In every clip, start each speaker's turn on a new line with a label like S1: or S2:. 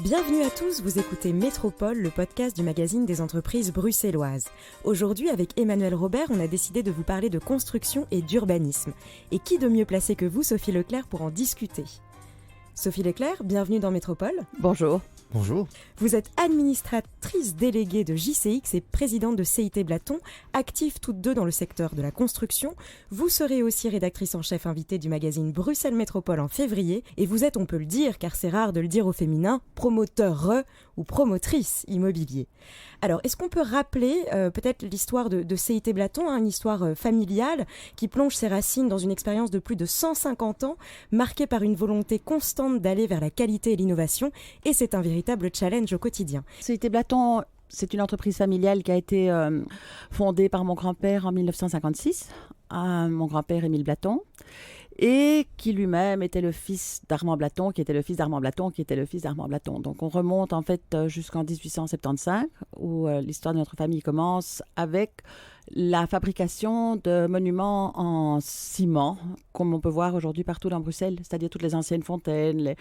S1: Bienvenue à tous, vous écoutez Métropole, le podcast du magazine des entreprises bruxelloises. Aujourd'hui, avec Emmanuel Robert, on a décidé de vous parler de construction et d'urbanisme. Et qui de mieux placé que vous, Sophie Leclerc, pour en discuter ? Sophie Leclerc, bienvenue dans Métropole.
S2: Bonjour.
S3: Bonjour.
S1: Vous êtes administratrice déléguée de JCX et présidente de CIT Blaton, actives toutes deux dans le secteur de la construction. Vous serez aussi rédactrice en chef invitée du magazine Bruxelles Métropole en février. Et vous êtes, on peut le dire, car c'est rare de le dire au féminin, promoteur ou promotrice immobilier. Alors, est-ce qu'on peut rappeler peut-être l'histoire de CIT Blaton, une histoire familiale qui plonge ses racines dans une expérience de plus de 150 ans, marquée par une volonté constante d'aller vers la qualité et l'innovation, et c'est un véritable challenge au quotidien.
S2: CIT Blaton, c'est une entreprise familiale qui a été fondée par mon grand-père en 1956, mon grand-père Émile Blaton, et qui lui-même était le fils d'Armand Blaton, qui était le fils d'Armand Blaton, qui était le fils d'Armand Blaton. Donc on remonte en fait jusqu'en 1875, où l'histoire de notre famille commence avec la fabrication de monuments en ciment, comme on peut voir aujourd'hui partout dans Bruxelles, c'est-à-dire toutes les anciennes fontaines,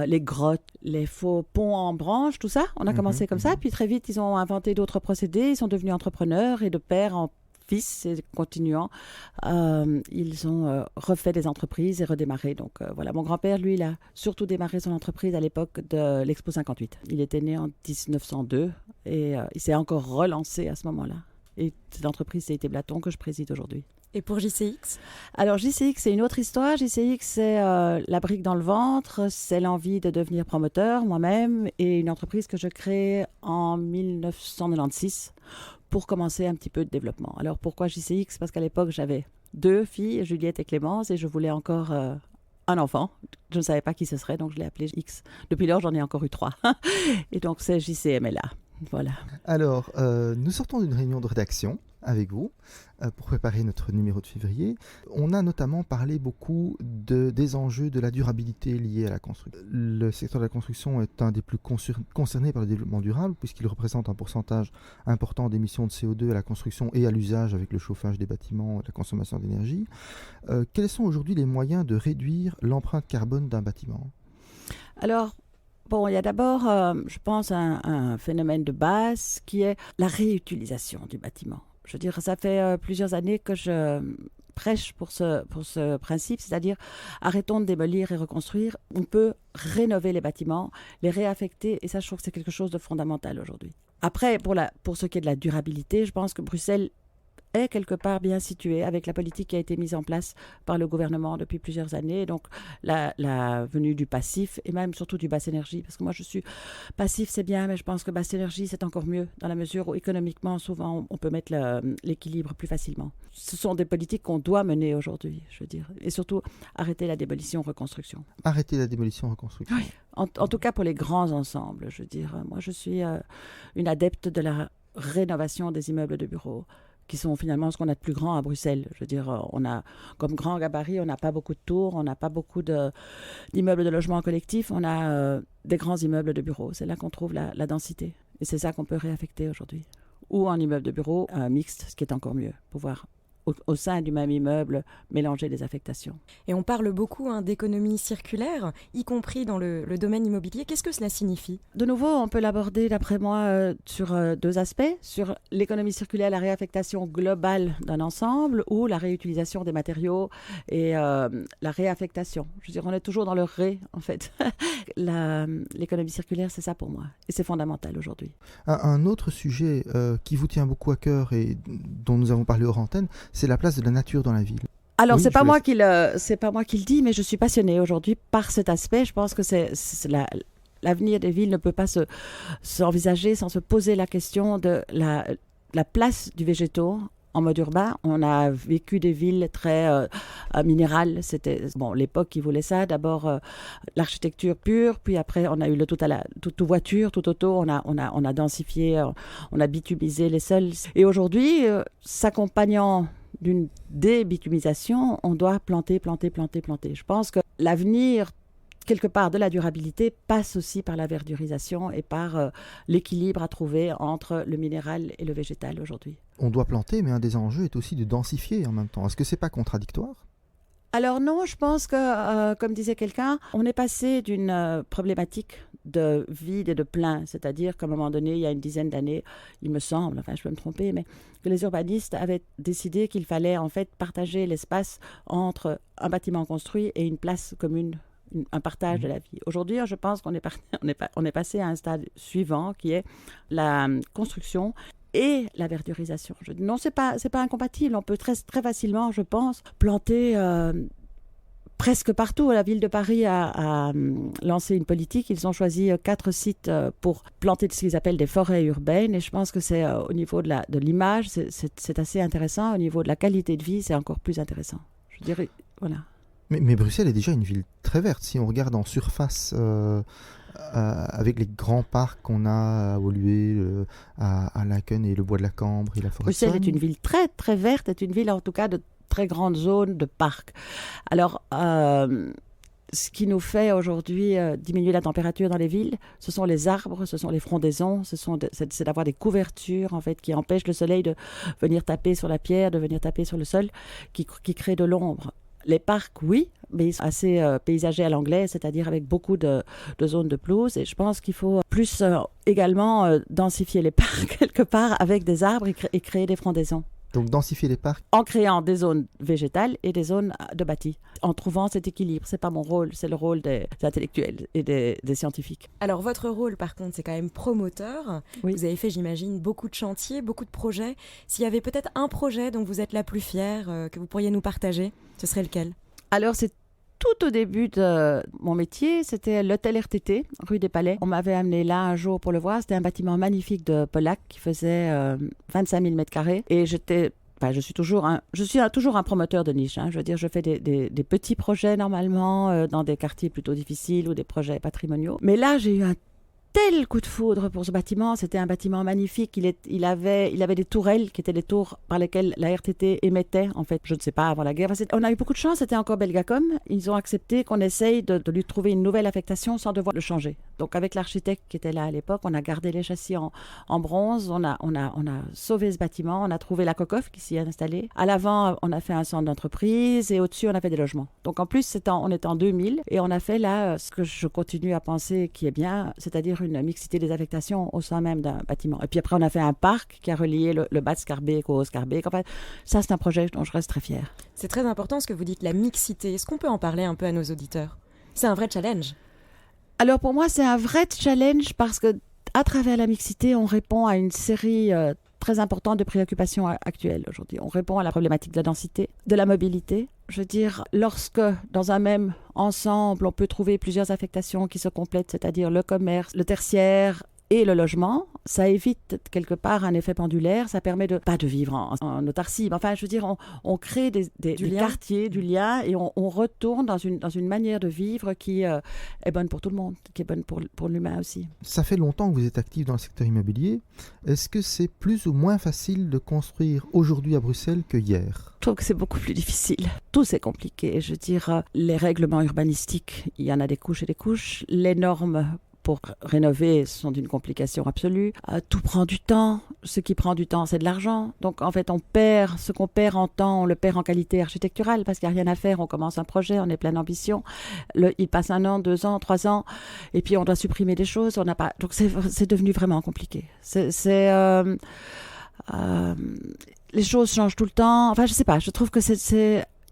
S2: les grottes, les faux ponts en branches, tout ça. On a commencé comme ça, puis très vite, ils ont inventé d'autres procédés, ils sont devenus entrepreneurs et de père en fils et continuant, ils ont refait des entreprises et redémarré. Donc voilà, mon grand-père, lui, il a surtout démarré son entreprise à l'époque de l'Expo 58. Il était né en 1902 et il s'est encore relancé à ce moment-là. Et cette entreprise, CIT Blaton, que je préside aujourd'hui.
S1: Et pour JCX ?
S2: Alors JCX, c'est une autre histoire. JCX, c'est la brique dans le ventre, c'est l'envie de devenir promoteur moi-même et une entreprise que je crée en 1996 pour commencer un petit peu de développement. Alors pourquoi JCX ? Parce qu'à l'époque, j'avais 2 filles, Juliette et Clémence, et je voulais encore un enfant. Je ne savais pas qui ce serait, donc je l'ai appelé X. Depuis lors, j'en ai encore eu 3. Et donc c'est JCMLA. Voilà.
S3: Alors, nous sortons d'une réunion de rédaction avec vous pour préparer notre numéro de février. On a notamment parlé beaucoup des enjeux de la durabilité liés à la construction. Le secteur de la construction est un des plus concernés par le développement durable puisqu'il représente un pourcentage important d'émissions de CO2 à la construction et à l'usage avec le chauffage des bâtiments et la consommation d'énergie. Quels sont aujourd'hui les moyens de réduire l'empreinte carbone d'un bâtiment ?
S2: Alors, bon, il y a d'abord, je pense, un phénomène de base qui est la réutilisation du bâtiment. Je veux dire, ça fait plusieurs années que je prêche pour ce principe, c'est-à-dire arrêtons de démolir et reconstruire. On peut rénover les bâtiments, les réaffecter, et ça, je trouve que c'est quelque chose de fondamental aujourd'hui. Après, pour ce qui est de la durabilité, je pense que Bruxelles est quelque part bien situé avec la politique qui a été mise en place par le gouvernement depuis plusieurs années. Donc, la venue du passif et même surtout du basse énergie. Parce que moi, je suis passif, c'est bien, mais je pense que basse énergie, c'est encore mieux dans la mesure où économiquement, souvent, on peut mettre l'équilibre plus facilement. Ce sont des politiques qu'on doit mener aujourd'hui, je veux dire. Et surtout, arrêter la démolition-reconstruction.
S3: Arrêter la démolition-reconstruction.
S2: Oui. En tout cas, pour les grands ensembles, je veux dire. Moi, je suis une adepte de la rénovation des immeubles de bureaux, qui sont finalement ce qu'on a de plus grand à Bruxelles. Je veux dire, on a comme grand gabarit, on n'a pas beaucoup de tours, on n'a pas beaucoup d'immeubles de logement collectif, on a des grands immeubles de bureaux. C'est là qu'on trouve la densité. Et c'est ça qu'on peut réaffecter aujourd'hui. Ou en immeuble de bureau mixte, ce qui est encore mieux, pouvoir au sein du même immeuble, mélanger les affectations.
S1: Et on parle beaucoup d'économie circulaire, y compris dans le domaine immobilier. Qu'est-ce que cela signifie ?
S2: De nouveau, on peut l'aborder, d'après moi, sur 2 aspects. Sur l'économie circulaire, la réaffectation globale d'un ensemble, ou la réutilisation des matériaux et la réaffectation. Je veux dire, on est toujours dans le ré, en fait. L'économie circulaire, c'est ça pour moi. Et c'est fondamental aujourd'hui.
S3: Un autre sujet qui vous tient beaucoup à cœur et dont nous avons parlé hors antenne, c'est la place de la nature dans la ville.
S2: Alors,
S3: oui,
S2: c'est pas moi qui le dis, mais je suis passionnée aujourd'hui par cet aspect. Je pense que l'avenir des villes ne peut pas s'envisager sans se poser la question de la place du végétaux en mode urbain. On a vécu des villes très minérales. C'était l'époque qui voulait ça. D'abord, l'architecture pure, puis après, on a eu le tout voiture, tout auto. On a densifié, on a bitumisé les sols. Et aujourd'hui, s'accompagnant d'une débitumisation, on doit planter. Je pense que l'avenir, quelque part, de la durabilité passe aussi par la verdurisation et par l'équilibre à trouver entre le minéral et le végétal aujourd'hui.
S3: On doit planter, mais un des enjeux est aussi de densifier en même temps. Est-ce que c'est pas contradictoire ?
S2: Alors non, je pense que, comme disait quelqu'un, on est passé d'une problématique de vide et de plein. C'est-à-dire qu'à un moment donné, il y a une dizaine d'années, il me semble, enfin je peux me tromper, mais que les urbanistes avaient décidé qu'il fallait en fait partager l'espace entre un bâtiment construit et une place commune, un partage de la vie. Aujourd'hui, je pense qu'on est passé à un stade suivant qui est la construction et la verdurisation. Non, c'est pas incompatible. On peut très, très facilement, je pense, planter presque partout. La ville de Paris a lancé une politique. Ils ont choisi 4 sites pour planter ce qu'ils appellent des forêts urbaines. Et je pense que c'est au niveau de l'image, c'est assez intéressant. Au niveau de la qualité de vie, c'est encore plus intéressant. Je dirais, voilà.
S3: Mais Bruxelles est déjà une ville très verte. Si on regarde en surface, avec les grands parcs qu'on a à Woluwe, à Laken et le Bois de la Cambre et la forêt.
S2: Bruxelles est une ville très, très verte. C'est une ville, en tout cas, de très grande zone de parcs. Alors, ce qui nous fait aujourd'hui diminuer la température dans les villes, ce sont les arbres, ce sont les frondaisons, c'est d'avoir des couvertures en fait qui empêchent le soleil de venir taper sur la pierre, de venir taper sur le sol, qui créent de l'ombre. Les parcs, oui, mais ils sont assez paysagers à l'anglais, c'est-à-dire avec beaucoup de zones de pelouse. Et je pense qu'il faut plus également densifier les parcs quelque part avec des arbres et créer des frondaisons.
S3: Donc densifier les parcs.
S2: En créant des zones végétales et des zones de bâti, en trouvant cet équilibre. C'est pas mon rôle, c'est le rôle des intellectuels et des scientifiques.
S1: Alors votre rôle par contre, c'est quand même promoteur. Oui. Vous avez fait, j'imagine, beaucoup de chantiers, beaucoup de projets. S'il y avait peut-être un projet dont vous êtes la plus fière, que vous pourriez nous partager, ce serait lequel ?
S2: Alors c'est tout au début de mon métier, c'était l'hôtel RTT, rue des Palais. On m'avait amené là un jour pour le voir. C'était un bâtiment magnifique de Pollack qui faisait 25 000 m². Et je suis toujours un promoteur de niche. Je veux dire, je fais des petits projets normalement dans des quartiers plutôt difficiles ou des projets patrimoniaux. Mais là, j'ai eu un tel coup de foudre pour ce bâtiment. C'était un bâtiment magnifique. Il avait des tourelles qui étaient les tours par lesquelles la RTT émettait, en fait, je ne sais pas, avant la guerre. On a eu beaucoup de chance, c'était encore Belgacom. Ils ont accepté qu'on essaye de lui trouver une nouvelle affectation sans devoir le changer. Donc avec l'architecte qui était là à l'époque, on a gardé les châssis en bronze, on a sauvé ce bâtiment, on a trouvé la cocoff qui s'y est installée. À l'avant, on a fait un centre d'entreprise et au-dessus, on a fait des logements. Donc en plus, on est en 2000 et on a fait là ce que je continue à penser qui est bien, c'est-à-dire une mixité des affectations au sein même d'un bâtiment. Et puis après, on a fait un parc qui a relié le bas de Scarbeck au Scarbeck. Enfin, ça, c'est un projet dont je reste très fière.
S1: C'est très important ce que vous dites, la mixité. Est-ce qu'on peut en parler un peu à nos auditeurs ? C'est un vrai challenge.
S2: Alors pour moi, c'est un vrai challenge parce que à travers la mixité, on répond à une série très importante de préoccupations actuelles aujourd'hui. On répond à la problématique de la densité, de la mobilité. Je veux dire, lorsque dans un même ensemble, on peut trouver plusieurs affectations qui se complètent, c'est-à-dire le commerce, le tertiaire et le logement, ça évite quelque part un effet pendulaire, ça permet pas de vivre en autarcie. Enfin, je veux dire, on crée des quartiers, du lien, et on retourne dans une manière de vivre qui est bonne pour tout le monde, qui est bonne pour l'humain aussi. Ça
S3: fait longtemps que vous êtes actif dans le secteur immobilier. Est-ce que c'est plus ou moins facile de construire aujourd'hui à Bruxelles que hier ?
S2: Je trouve que c'est beaucoup plus difficile. Tout c'est compliqué. Je veux dire, les règlements urbanistiques, il y en a des couches et des couches. Les normes pour rénover sont d'une complication absolue. Tout prend du temps. Ce qui prend du temps, c'est de l'argent. Donc, en fait, ce qu'on perd en temps, on le perd en qualité architecturale parce qu'il n'y a rien à faire. On commence un projet, on est plein d'ambition. Il passe 1 an, 2 ans, 3 ans. Et puis, on doit supprimer des choses. On n'a pas... Donc, c'est devenu vraiment compliqué. Les choses changent tout le temps. Enfin, je sais pas. Je trouve que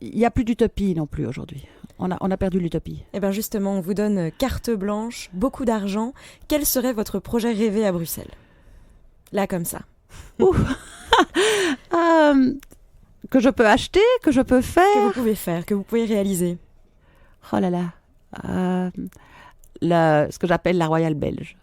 S2: il n'y a plus d'utopie non plus aujourd'hui. On a perdu l'utopie.
S1: Et bien justement, on vous donne carte blanche, beaucoup d'argent. Quel serait votre projet rêvé à Bruxelles ? Là, comme ça.
S2: Que je peux acheter, que je peux faire.
S1: Que vous pouvez faire, que vous pouvez réaliser.
S2: Oh là là. Ce que j'appelle la Royale Belge.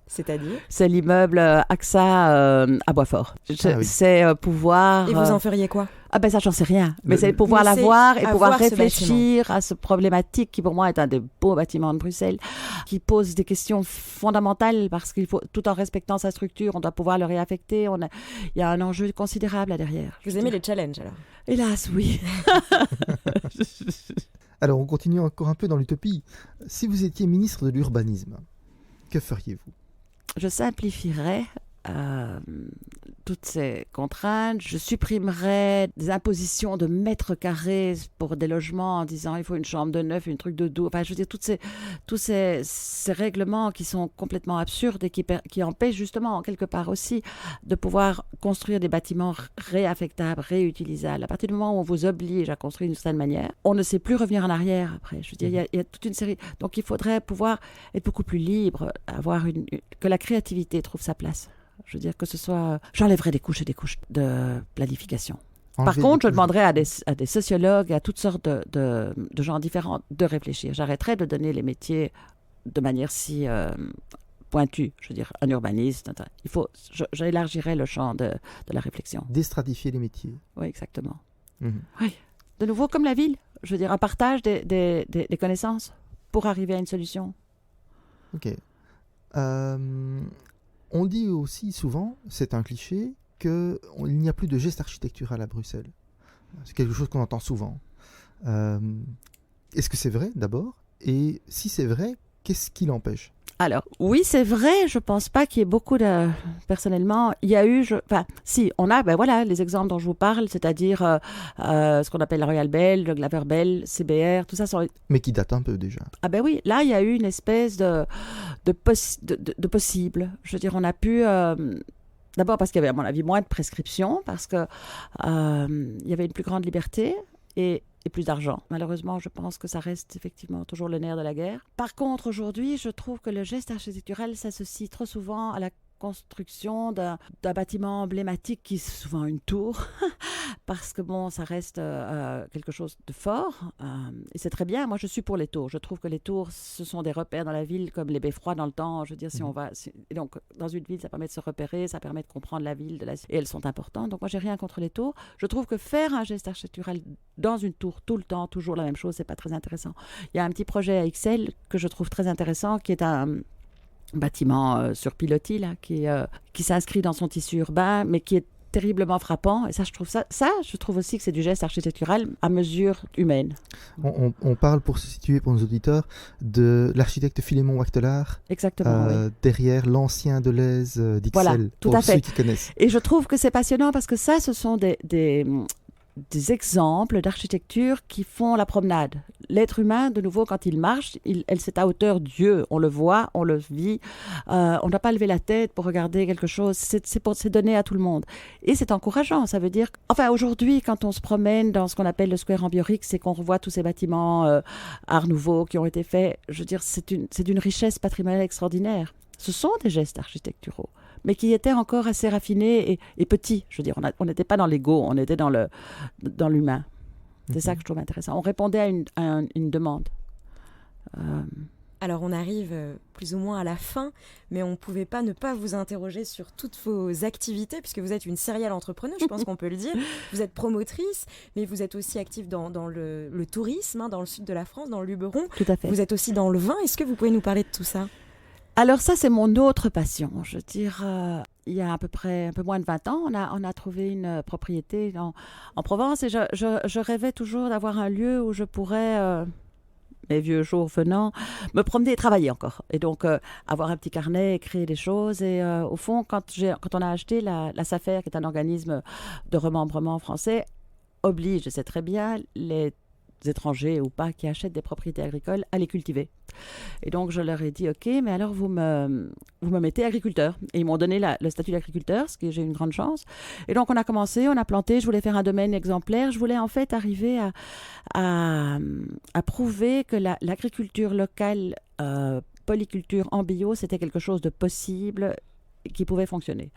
S1: C'est-à-dire ?
S2: C'est l'immeuble AXA à Boisfort. C'est pouvoir...
S1: Et vous en feriez quoi ?
S2: Ah ben ça, j'en sais rien. Mais c'est pouvoir la voir et pouvoir réfléchir à ce problématique qui pour moi est un des beaux bâtiments de Bruxelles, qui pose des questions fondamentales parce qu'il faut, tout en respectant sa structure, on doit pouvoir le réaffecter. Il y a un enjeu considérable là derrière.
S1: Vous aimez les challenges alors ?
S2: Hélas, oui.
S3: Alors on continue encore un peu dans l'utopie. Si vous étiez ministre de l'urbanisme, que feriez-vous ?
S2: Je simplifierais toutes ces contraintes. Je supprimerais des impositions de mètres carrés pour des logements en disant il faut une chambre de neuf, une truc de douze. Enfin, je veux dire, tous ces règlements qui sont complètement absurdes et qui empêchent justement, quelque part aussi, de pouvoir construire des bâtiments réaffectables, réutilisables. À partir du moment où on vous oblige à construire d'une certaine manière, on ne sait plus revenir en arrière après. Je veux dire, il y a toute une série. Donc, il faudrait pouvoir être beaucoup plus libre, que la créativité trouve sa place. Je veux dire que ce soit... J'enlèverais des couches et des couches de planification. Par contre, je demanderais à des sociologues et à toutes sortes de gens différents de réfléchir. J'arrêterais de donner les métiers de manière si pointue. Je veux dire, un urbaniste. J'élargirais le champ de la réflexion.
S3: Déstratifier les métiers.
S2: Oui, exactement. Oui. De nouveau, comme la ville. Je veux dire, un partage des connaissances pour arriver à une solution.
S3: Ok. On dit aussi souvent, c'est un cliché, qu'il n'y a plus de geste architectural à Bruxelles. C'est quelque chose qu'on entend souvent. Est-ce que c'est vrai d'abord? Et si c'est vrai, qu'est-ce qui l'empêche?
S2: Alors, oui, c'est vrai, je pense pas qu'il y ait beaucoup de... Personnellement, il y a eu... si, on a, les exemples dont je vous parle, c'est-à-dire ce qu'on appelle la Royal Bell, le Glaver Bell, CBR, tout ça sont...
S3: Mais qui date un peu déjà.
S2: Ah ben oui, là, il y a eu une espèce de possible. Je veux dire, on a pu... D'abord parce qu'il y avait, à mon avis, moins de prescriptions, parce que il y avait une plus grande liberté et plus d'argent. Malheureusement, je pense que ça reste effectivement toujours le nerf de la guerre. Par contre, aujourd'hui, je trouve que le geste architectural s'associe trop souvent à la construction d'un bâtiment emblématique qui est souvent une tour, parce que bon, ça reste quelque chose de fort, et c'est très bien. Moi, je suis pour les tours. Je trouve que les tours, ce sont des repères dans la ville, comme les beffrois dans le temps. Je veux dire, si on va... Et donc, dans une ville, ça permet de se repérer, ça permet de comprendre la ville, et elles sont importantes. Donc, moi, j'ai rien contre les tours. Je trouve que faire un geste architectural dans une tour, tout le temps, toujours la même chose, c'est pas très intéressant. Il y a un petit projet à Ixelles que je trouve très intéressant, qui est un bâtiment sur pilotis là, qui s'inscrit dans son tissu urbain, mais qui est terriblement frappant. Et ça, je trouve aussi que c'est du geste architectural à mesure humaine.
S3: On parle, pour se situer pour nos auditeurs, de l'architecte Philémon Wachtelard.
S2: Exactement, oui.
S3: Derrière l'ancien Deleuze d'Ixelles,
S2: voilà, tout à fait.
S3: Ceux qui connaissent.
S2: Et je trouve que c'est passionnant parce que ça, ce sont des exemples d'architecture qui font la promenade. L'être humain, de nouveau, quand il marche, c'est à hauteur Dieu. On le voit, on le vit. On ne doit pas lever la tête pour regarder quelque chose. C'est donné à tout le monde. Et c'est encourageant. Ça veut dire... Enfin, aujourd'hui, quand on se promène dans ce qu'on appelle le Square Ambiorix et qu'on revoit tous ces bâtiments Art Nouveau qui ont été faits, je veux dire, c'est d'une richesse patrimoniale extraordinaire. Ce sont des gestes architecturaux, mais qui étaient encore assez raffinés et petits. Je veux dire, on n'était pas dans l'ego, on était dans l'humain. C'est ça que je trouve intéressant. On répondait à une demande.
S1: Alors, on arrive plus ou moins à la fin, mais on ne pouvait pas ne pas vous interroger sur toutes vos activités, puisque vous êtes une serial entrepreneuse, je pense qu'on peut le dire. Vous êtes promotrice, mais vous êtes aussi active dans le tourisme, dans le sud de la France, dans le Luberon.
S2: Tout à fait.
S1: Vous êtes aussi dans le vin. Est-ce que vous pouvez nous parler de tout ça ?
S2: Alors ça, c'est mon autre passion. Je veux dire, il y a un peu moins de 20 ans, on a trouvé une propriété en Provence et je rêvais toujours d'avoir un lieu où je pourrais, mes vieux jours venant, me promener et travailler encore. Et donc, avoir un petit carnet et créer des choses. Et au fond, quand on a acheté la SAFER, qui est un organisme de remembrement français, oblige, je sais très bien, les étrangers ou pas qui achètent des propriétés agricoles à les cultiver. Et donc je leur ai dit ok, mais alors vous me mettez agriculteur. Et ils m'ont donné le statut d'agriculteur, ce que j'ai eu une grande chance. Et donc on a commencé, on a planté, je voulais faire un domaine exemplaire, je voulais en fait arriver à prouver que l'agriculture locale, polyculture en bio, c'était quelque chose de possible qui pouvait fonctionner.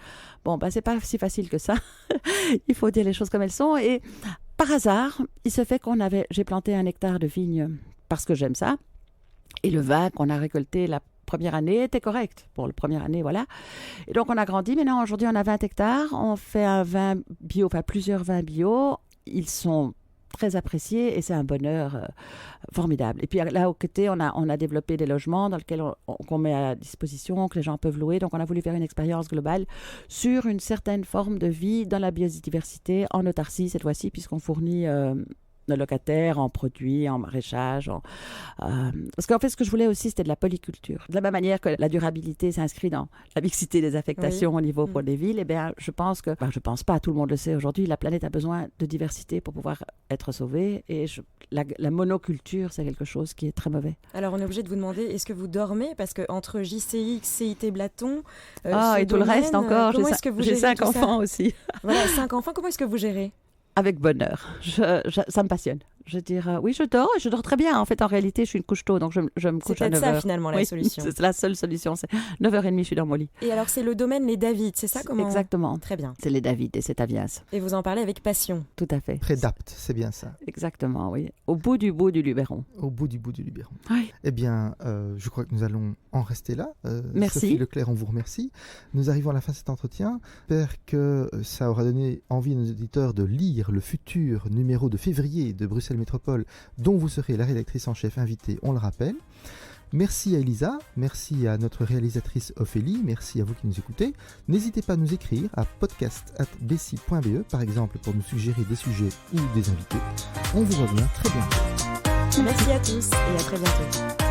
S2: Bon, c'est pas si facile que ça. Il faut dire les choses comme elles sont. Et par hasard, il se fait j'ai planté 1 hectare de vignes parce que j'aime ça. Et le vin qu'on a récolté la première année était correct. Pour la première année, voilà. Et donc, on a grandi. Maintenant, aujourd'hui, on a 20 hectares. On fait un vin bio, enfin plusieurs vins bio. Ils sont très appréciés et c'est un bonheur formidable. Et puis là, au côté, on a développé des logements dans lesquels qu'on met à disposition, que les gens peuvent louer. Donc, on a voulu faire une expérience globale sur une certaine forme de vie dans la biodiversité, en autarcie cette fois-ci, puisqu'on fournit nos locataires en produits, en maraîchage. Parce qu'en fait, ce que je voulais aussi, c'était de la polyculture. De la même manière que la durabilité s'inscrit dans la mixité des affectations au niveau pour les villes, eh bien, je pense pas, tout le monde le sait aujourd'hui, la planète a besoin de diversité pour pouvoir être sauvée. Et la monoculture, c'est quelque chose qui est très mauvais.
S1: Alors, on est obligé de vous demander, est-ce que vous dormez? Parce qu'entre JCX, CIT Blaton...
S2: et tout le reste encore, j'ai 5 enfants aussi.
S1: Voilà, 5 enfants, comment est-ce que vous gérez?
S2: Avec bonheur. Ça me passionne. Je veux dire, oui, je dors et je dors très bien. En fait, en réalité, je suis une couche tôt, donc je me couche à 9h.
S1: C'est peut-être ça, finalement, la solution.
S2: C'est la seule solution. C'est 9h30, je suis dans mon lit.
S1: Et alors, c'est le domaine Les David, c'est ça?
S2: Exactement.
S1: Très bien.
S2: C'est Les David et c'est Tavias.
S1: Et vous en parlez avec passion.
S2: Tout à fait.
S3: Prédapte, c'est bien ça.
S2: Exactement, oui. Au bout du Luberon.
S3: Au bout du Luberon.
S2: Oui.
S3: Eh bien, je crois que nous allons en rester là.
S2: Merci.
S3: Sophie Leclerc, on vous remercie. Nous arrivons à la fin de cet entretien. J'espère que ça aura donné envie à nos auditeurs de lire le futur numéro de février de Bruxelles Métropole, dont vous serez la rédactrice en chef invitée, on le rappelle. Merci à Elisa, merci à notre réalisatrice Ophélie, merci à vous qui nous écoutez. N'hésitez pas à nous écrire à podcast@bessi.be, par exemple, pour nous suggérer des sujets ou des invités. On vous revient très bientôt.
S1: Merci à tous et à très bientôt.